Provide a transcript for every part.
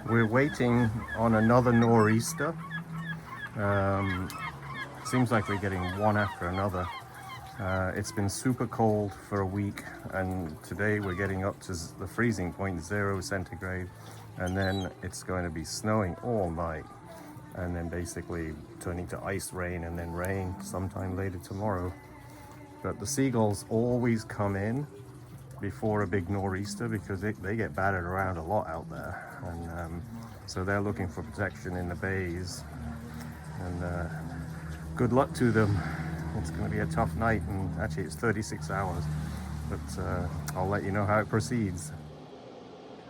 We're waiting on another nor'easter. Um, Seems like we're getting one after another. It's been super cold for a week, and today we're getting up to the freezing point, 0 centigrade, and then it's going to be snowing all night, and then basically turning to ice rain and then rain sometime later tomorrow. But the seagulls always come in before a big nor'easter because they get battered around a lot out there, and so they're looking for protection in the bays. And good luck to them. It's going to be a tough night, and actually it's 36 hours, but I'll let you know how it proceeds.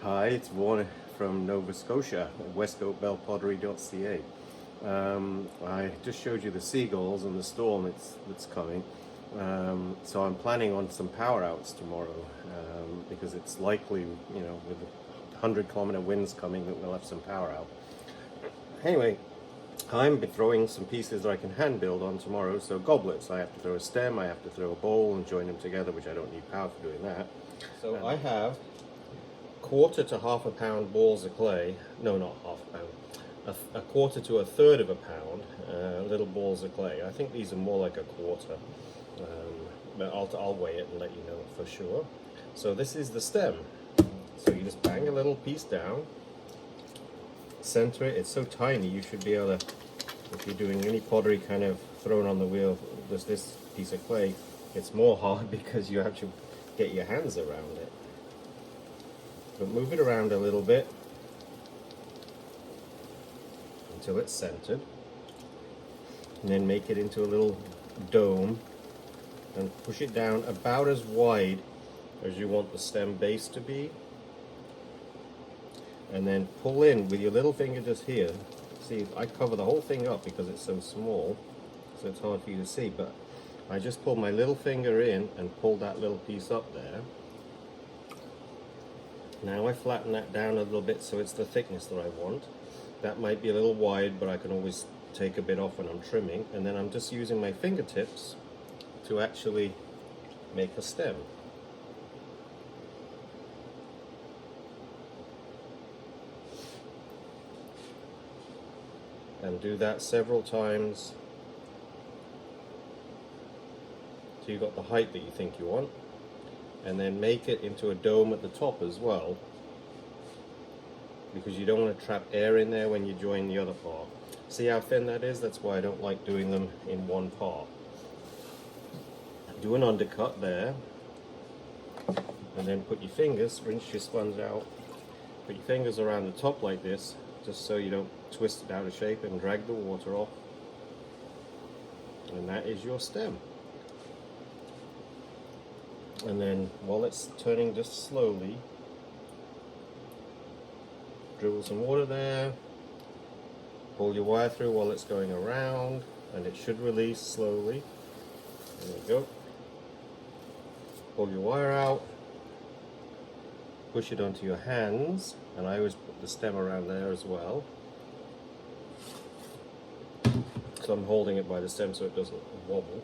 Hi, it's Warner from Nova Scotia, westcoastbellpottery.ca. I just showed you the seagulls and the storm that's coming. So I'm planning on some power outs tomorrow, because it's likely, with 100-kilometer winds coming, that we'll have some power out. Anyway, I'm throwing some pieces that I can hand build on tomorrow. So goblets, I have to throw a stem, I have to throw a bowl and join them together, which I don't need power for doing that. So I have 1/4 to 1/2 pound balls of clay. No, not 1/2 pound. A 1/4 to 1/3 of a pound little balls of clay. I think these are more like 1/4, but I'll weigh it and let you know for sure. So this is the stem. So you just bang a little piece down, center it. It's so tiny, you should be able to, if you're doing any pottery kind of thrown on the wheel, there's this piece of clay, it's more hard because you have to get your hands around it. But move it around a little bit until it's centered, and then make it into a little dome and push it down about as wide as you want the stem base to be, and then pull in with your little finger just here. See, I cover the whole thing up because it's so small, so it's hard for you to see, but I just pull my little finger in and pull that little piece up there. Now I flatten that down a little bit so it's the thickness that I want. That might be a little wide, but I can always take a bit off when I'm trimming, and then I'm just using my fingertips to actually make a stem. And do that several times till you got the height that you think you want, and then make it into a dome at the top as well, because you don't want to trap air in there when you join the other part. See how thin that is? That's why I don't like doing them in one part. Do an undercut there, and then put your fingers, rinse your sponge out, put your fingers around the top like this, just so you don't twist it out of shape and drag the water off. And that is your stem. And then while it's turning just slowly, dribble some water there, pull your wire through while it's going around, and it should release slowly. There we go. Pull your wire out, push it onto your hands, and I always put the stem around there as well. So I'm holding it by the stem so it doesn't wobble,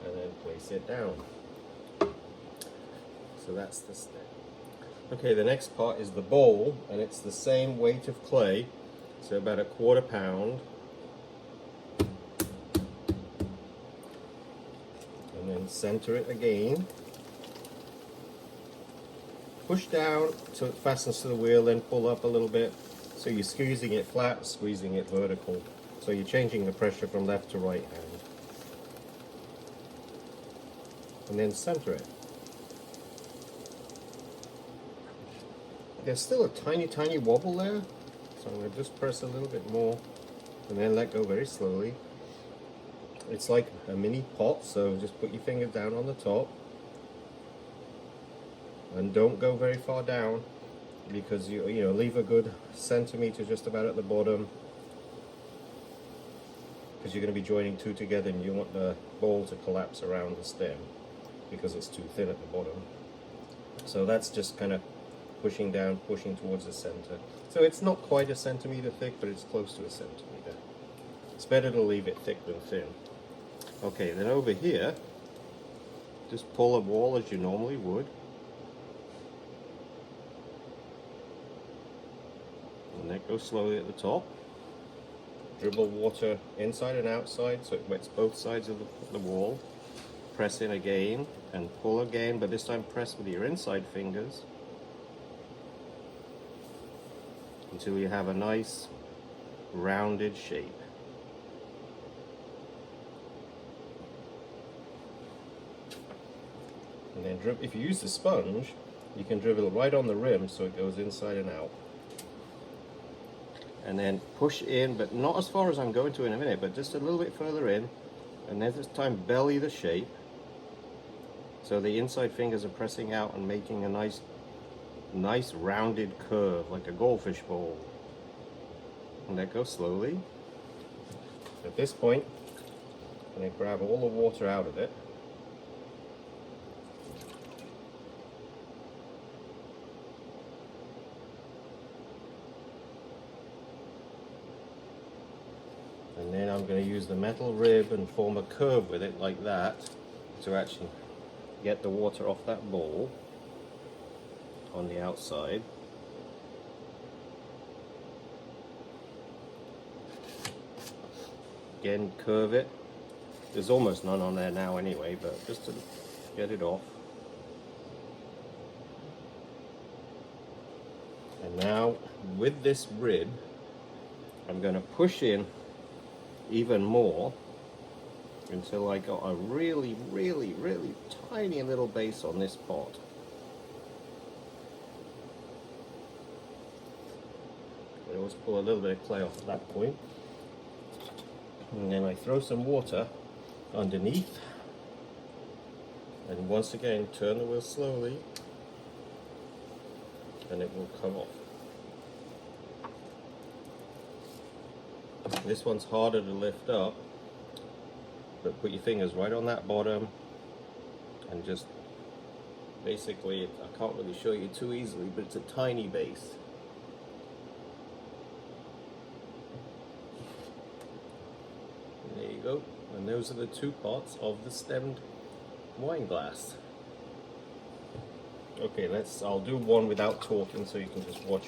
and then place it down. So that's the stem. Okay, the next part is the bowl, and it's the same weight of clay, so about 1/4 pound. And then center it again. Push down so it fastens to the wheel, then pull up a little bit. So you're squeezing it flat, squeezing it vertical. So you're changing the pressure from left to right hand. And then center it. There's still a tiny, tiny wobble there. So I'm going to just press a little bit more and then let go very slowly. It's like a mini pot, so just put your finger down on the top. And don't go very far down, because you leave a good centimeter just about at the bottom, because you're going to be joining two together and you want the bowl to collapse around the stem because it's too thin at the bottom. So that's just kind of pushing down, pushing towards the center. So it's not quite a centimeter thick, but it's close to a centimeter. It's better to leave it thick than thin. Okay, then over here, just pull a wall as you normally would. it goes slowly at the top. Dribble water inside and outside so it wets both sides of the wall. Press in again and pull again, but this time press with your inside fingers until you have a nice rounded shape. And then if you use the sponge, you can dribble right on the rim so it goes inside and out. And then push in, but not as far as I'm going to in a minute, but just a little bit further in. And then this time belly the shape. So the inside fingers are pressing out and making a nice rounded curve, like a goldfish bowl. And let go slowly. At this point, I'm going to grab all the water out of it. And then I'm going to use the metal rib and form a curve with it like that to actually get the water off that bowl on the outside. Again, curve it. There's almost none on there now anyway, but just to get it off. And now with this rib, I'm going to push in even more until I got a really tiny little base on this pot. I always pull a little bit of clay off at that point. And then I throw some water underneath. And once again, turn the wheel slowly and it will come off. This one's harder to lift up, but put your fingers right on that bottom and just basically, I can't really show you too easily, but it's a tiny base. And there you go, and those are the two parts of the stemmed wine glass. Okay, I'll do one without talking so you can just watch.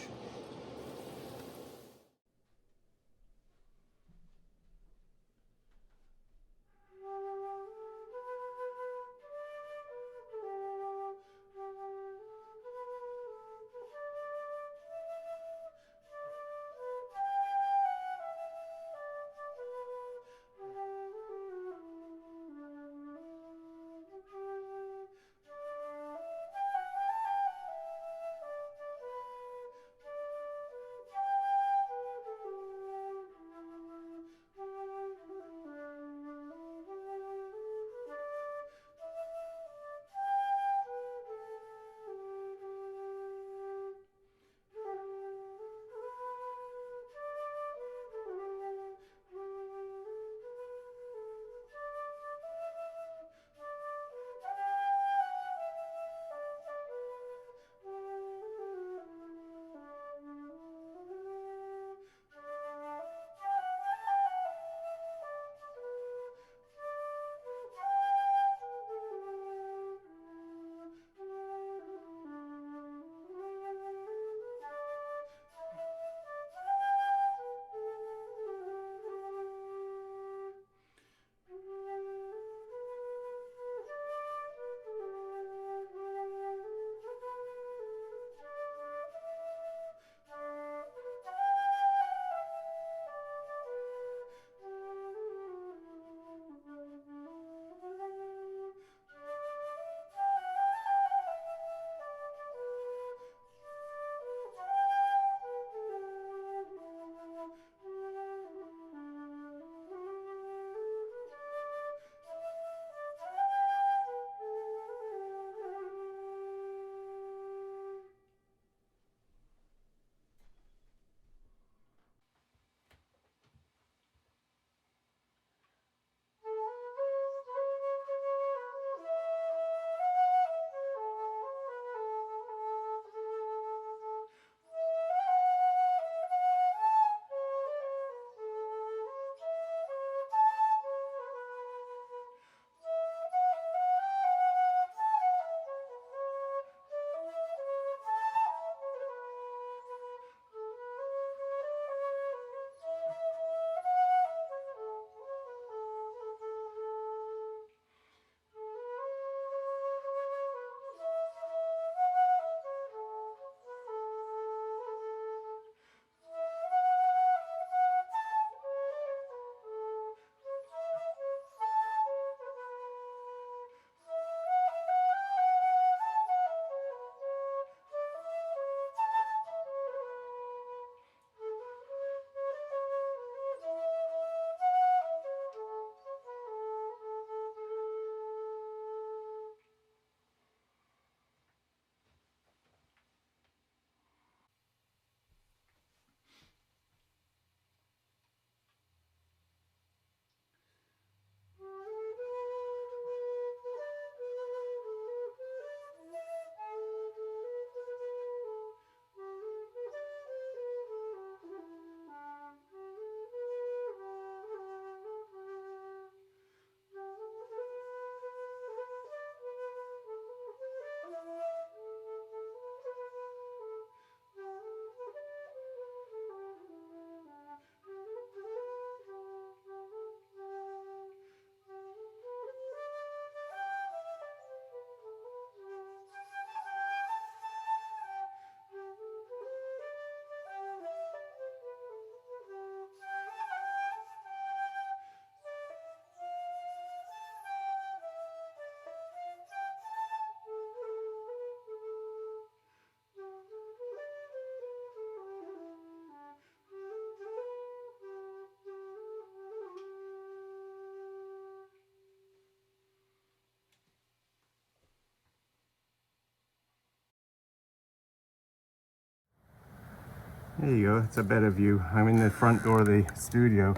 There you go, it's a better view. I'm in the front door of the studio.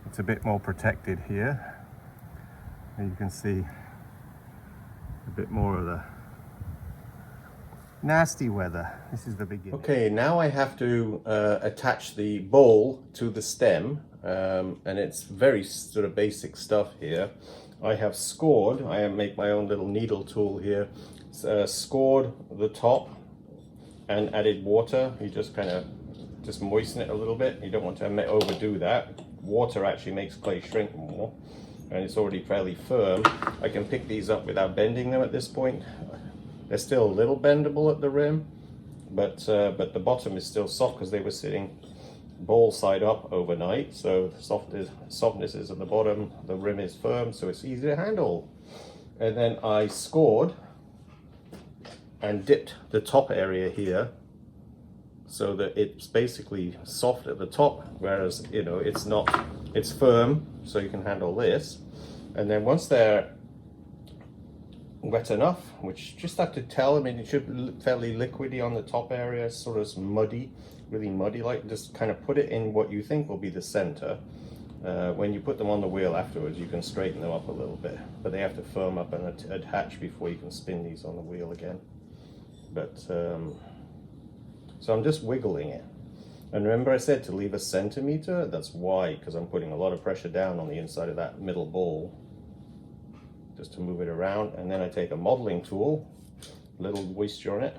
It's a bit more protected here. And you can see a bit more of the nasty weather. This is the beginning. Okay, now I have to attach the bowl to the stem, and it's very sort of basic stuff here. I have scored, I make my own little needle tool here, scored the top and added water. You just kind of moisten it a little bit. You don't want to overdo that. Water actually makes clay shrink more, and it's already fairly firm. I can pick these up without bending them at this point. They're still a little bendable at the rim, but the bottom is still soft because they were sitting bowl side up overnight. So the softness is at the bottom, the rim is firm, so it's easy to handle. And then I scored and dipped the top area here so that it's basically soft at the top, whereas, you know, it's firm, so you can handle this. And then once they're wet enough, which just have to tell, I mean, it should be fairly liquidy on the top area, sort of muddy, really muddy, like just kind of put it in what you think will be the center. When you put them on the wheel afterwards, you can straighten them up a little bit, but they have to firm up and attach before you can spin these on the wheel again. But so I'm just wiggling it. And remember I said to leave a centimeter? That's why, because I'm putting a lot of pressure down on the inside of that middle bowl, just to move it around. And then I take a modeling tool, a little moisture on it,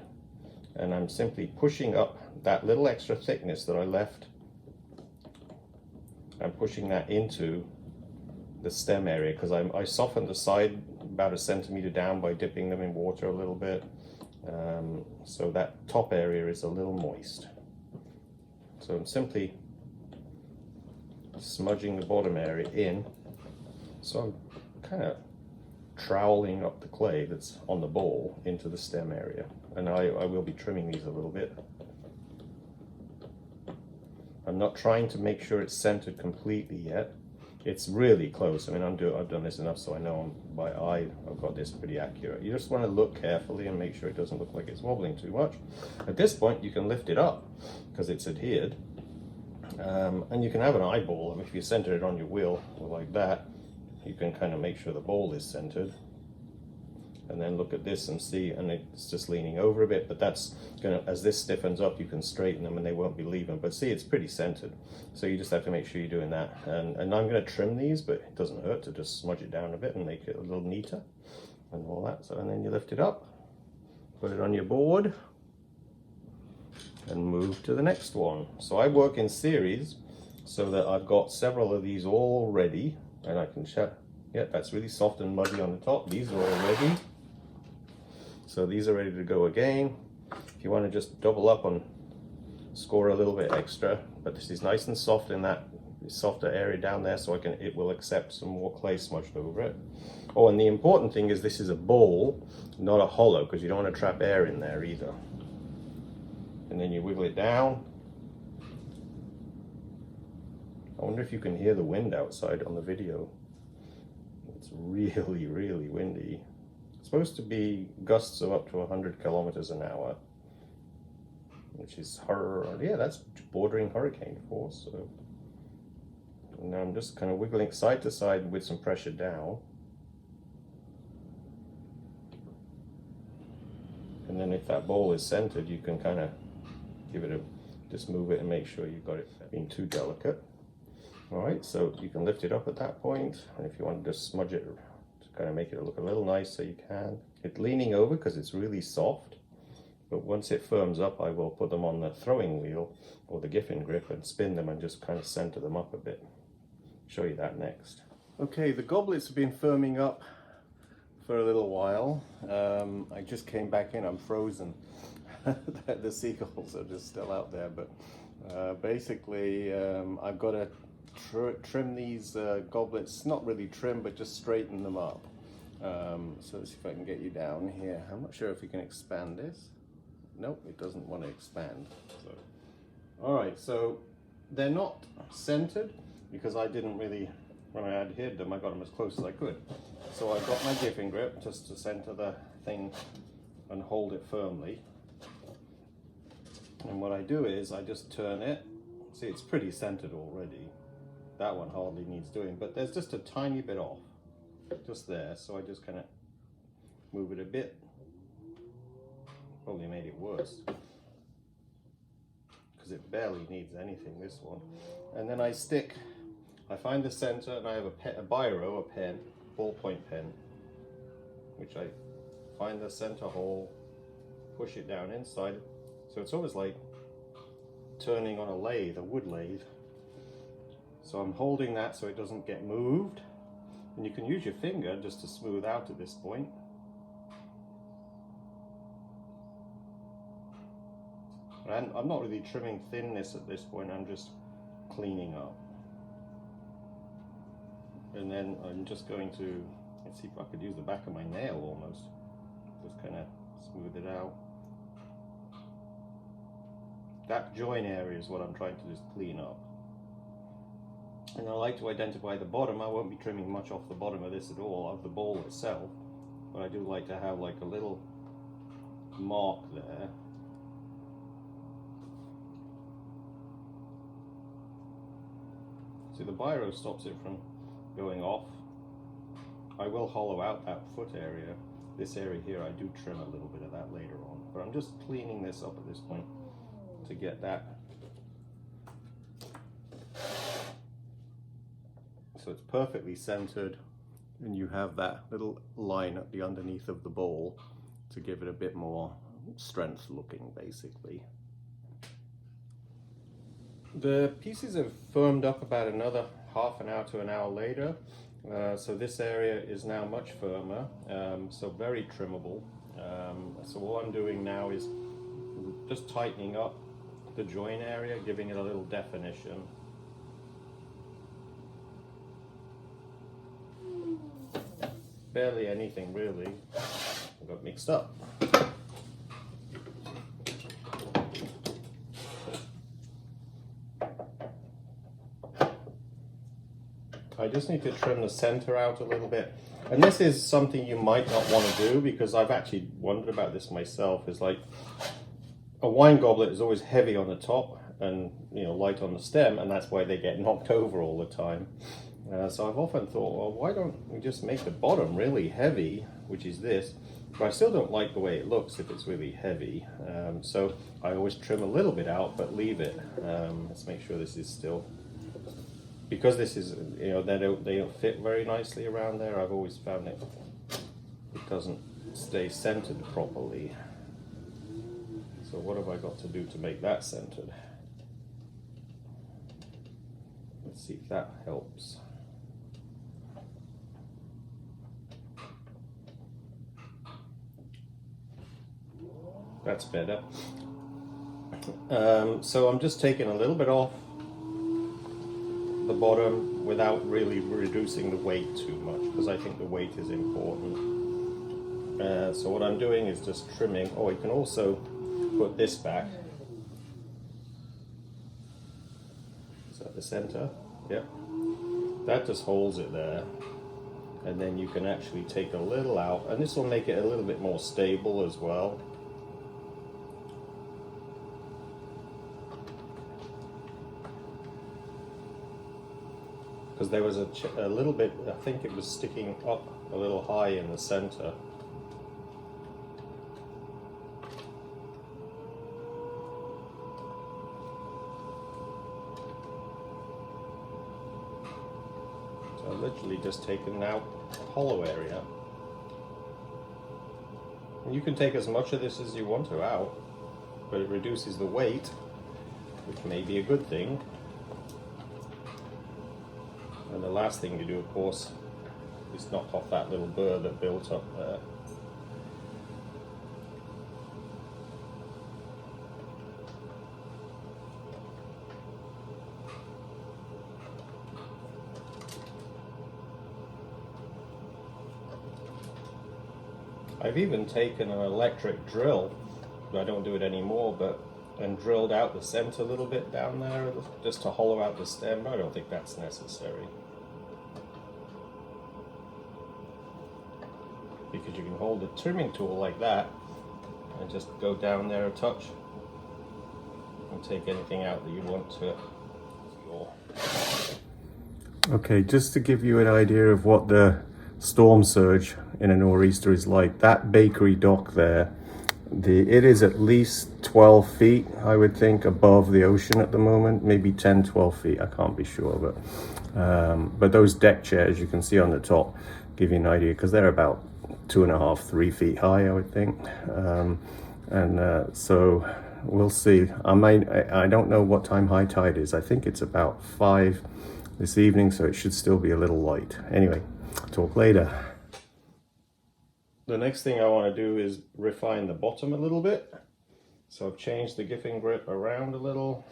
and I'm simply pushing up that little extra thickness that I left. I'm pushing that into the stem area, because I softened the side about a centimeter down by dipping them in water a little bit. So that top area is a little moist. So I'm simply smudging the bottom area in. So I'm kind of troweling up the clay that's on the bowl into the stem area. And I will be trimming these a little bit. I'm not trying to make sure it's centered completely yet. It's really close. I mean, I've done this enough so I know by eye I've got this pretty accurate. You just want to look carefully and make sure it doesn't look like it's wobbling too much. At this point you can lift it up because it's adhered, and you can have an eyeball. I mean, if you center it on your wheel like that, you can kind of make sure the bowl is centered, and then look at this and see, and it's just leaning over a bit, but that's gonna, as this stiffens up, you can straighten them and they won't be leaving. But see, it's pretty centered, so you just have to make sure you're doing that. And I'm gonna trim these, but it doesn't hurt to just smudge it down a bit and make it a little neater and all that. So, and then you lift it up, put it on your board, and move to the next one. So I work in series so that I've got several of these all ready, and I can show, yeah, that's really soft and muddy on the top. These are all ready. So these are ready to go again. If you want to just double up and score a little bit extra, but this is nice and soft in that softer area down there, so it will accept some more clay smudged over it. Oh, and the important thing is this is a bowl, not a hollow, because you don't want to trap air in there either. And then you wiggle it down. I wonder if you can hear the wind outside on the video. It's really, really windy. It's supposed to be gusts of up to 100 kilometers an hour, which is yeah, that's bordering hurricane force. So now I'm just kind of wiggling side to side with some pressure down, and then if that bowl is centered, you can kind of give it just move it and make sure you've got it being too delicate. All right, so you can lift it up at that point, and if you want to just smudge it to kind of make it look a little nicer, you can. It's leaning over because it's really soft, but once it firms up, I will put them on the throwing wheel or the Giffin Grip and spin them and just kind of center them up a bit. Show you that next. Okay, the goblets have been firming up for a little while. I just came back in, I'm frozen. The seagulls are just still out there, but basically I've got to trim these goblets, not really trim, but just straighten them up. So let's see if I can get you down here. I'm not sure if we can expand this. Nope, it doesn't want to expand. So, all right, so they're not centered because I didn't really, when I adhered them, I got them as close as I could. So I've got my Giffin Grip just to center the thing and hold it firmly. And what I do is I just turn it. See, it's pretty centered already. That one hardly needs doing, but there's just a tiny bit off, just there. So I just kind of move it a bit. Probably made it worse because it barely needs anything, this one. And then I find the center, and I have a biro, a pen, ballpoint pen, which I find the center hole, push it down inside. So it's almost like turning on a lathe, a wood lathe. So I'm holding that so it doesn't get moved. And you can use your finger just to smooth out at this point. And I'm not really trimming thinness at this point, I'm just cleaning up. And then I'm just going to, let's see if I could use the back of my nail almost. Just kind of smooth it out. That join area is what I'm trying to just clean up. And I like to identify the bottom. I won't be trimming much off the bottom of this at all, of the bowl itself. But I do like to have like a little mark there. See, the biro stops it from going off. I will hollow out that foot area. This area here, I do trim a little bit of that later on. But I'm just cleaning this up at this point to get that. So it's perfectly centered, and you have that little line at the underneath of the bowl to give it a bit more strength looking, basically. The pieces have firmed up about another half an hour to an hour later. So this area is now much firmer, so very trimmable. So all I'm doing now is just tightening up the join area, giving it a little definition. Barely anything really. I got mixed up. I just need to trim the center out a little bit. And this is something you might not want to do, because I've actually wondered about this myself. Is like a wine goblet is always heavy on the top and light on the stem, and that's why they get knocked over all the time. So I've often thought, well, why don't we just make the bottom really heavy, which is this, but I still don't like the way it looks if it's really heavy. So I always trim a little bit out, but leave it. Let's make sure this is still, because this is, they don't fit very nicely around there. I've always found it doesn't stay centered properly. So what have I got to do to make that centered? Let's see if that helps. That's better. So I'm just taking a little bit off the bottom without really reducing the weight too much, because I think the weight is important. So what I'm doing is just trimming. Oh, you can also put this back. Is that the center? Yep. That just holds it there. And then you can actually take a little out, and this will make it a little bit more stable as well. Because there was a little bit, I think it was sticking up a little high in the center. So I've literally just taken out a hollow area. And you can take as much of this as you want to out, but it reduces the weight, which may be a good thing. And the last thing you do, of course, is knock off that little burr that built up there. I've even taken an electric drill, but I don't do it anymore, and drilled out the center a little bit down there just to hollow out the stem. I don't think that's necessary, because you can hold the trimming tool like that and just go down there a touch and take anything out that you want to. Okay, just to give you an idea of what the storm surge in a nor'easter is like, that bakery dock there, it is at least 12 feet, I would think, above the ocean at the moment, maybe 10, 12 feet, I can't be sure, but those deck chairs you can see on the top give you an idea, because they're about 2.5, 3 feet high, I would think, so we'll see. I don't know what time high tide is. I think it's about 5 this evening, so it should still be a little light. Anyway, talk later. The next thing I want to do is refine the bottom a little bit. So I've changed the Giffin Grip around a little.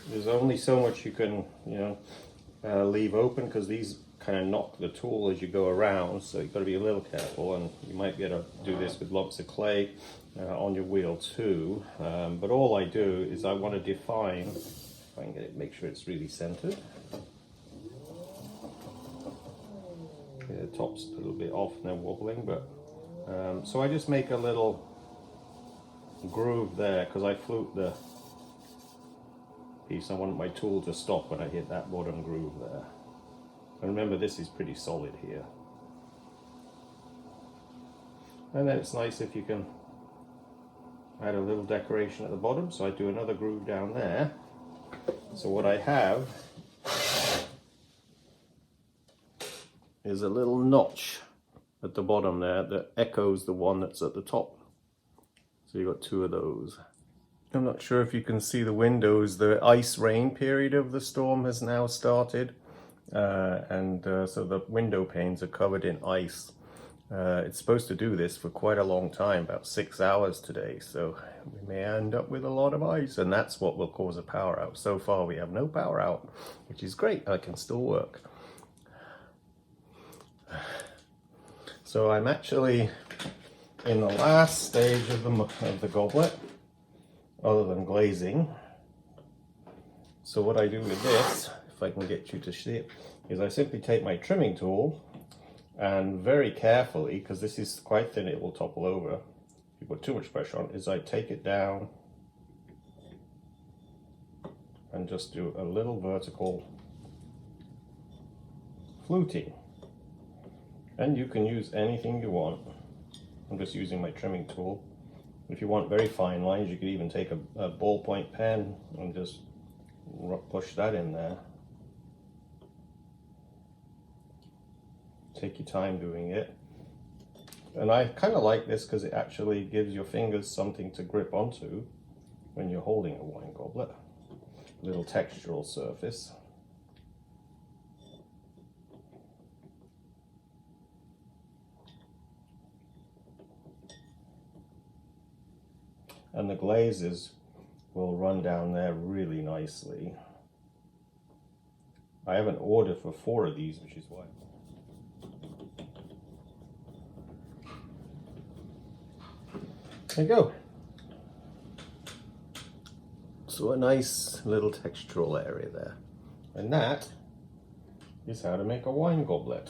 There's only so much you can, leave open, because these kind of knock the tool as you go around, so you've got to be a little careful, and you might be able to do this with lumps of clay on your wheel too, but all I do is I want to define, if I can get it, make sure it's really centered. Okay, the top's a little bit off and then wobbling, but so I just make a little groove there, because I flute the piece. I want my tool to stop when I hit that bottom groove there. And remember, this is pretty solid here. And then it's nice if you can add a little decoration at the bottom. So I do another groove down there. So what I have is a little notch at the bottom there that echoes the one that's at the top. So you've got 2 of those. I'm not sure if you can see the windows. The ice rain period of the storm has now started. So the window panes are covered in ice. It's supposed to do this for quite a long time, about 6 hours today, so we may end up with a lot of ice, and that's what will cause a power out. So far we have no power out, which is great. I can still work. So I'm actually in the last stage of the goblet, other than glazing. So what I do with this, if I can get you to see it, is I simply take my trimming tool and very carefully, because this is quite thin, it will topple over if you put too much pressure on, is I take it down and just do a little vertical fluting. And you can use anything you want. I'm just using my trimming tool. If you want very fine lines, you could even take a ballpoint pen and just push that in there. Take your time doing it. And I kind of like this because it actually gives your fingers something to grip onto when you're holding a wine goblet. A little textural surface. And the glazes will run down there really nicely. I have an order for 4 of these, which is why. There you go. So a nice little textural area there. And that is how to make a wine goblet.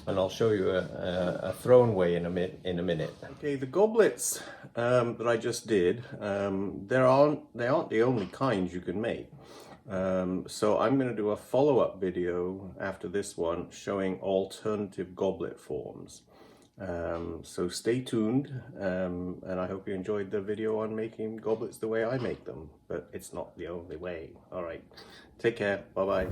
And I'll show you a thrown way in a minute. Okay, the goblets that I just did, they aren't the only kind you can make. So I'm going to do a follow-up video after this one showing alternative goblet forms. So stay tuned, and I hope you enjoyed the video on making goblets the way I make them, but it's not the only way. All right, take care, bye-bye.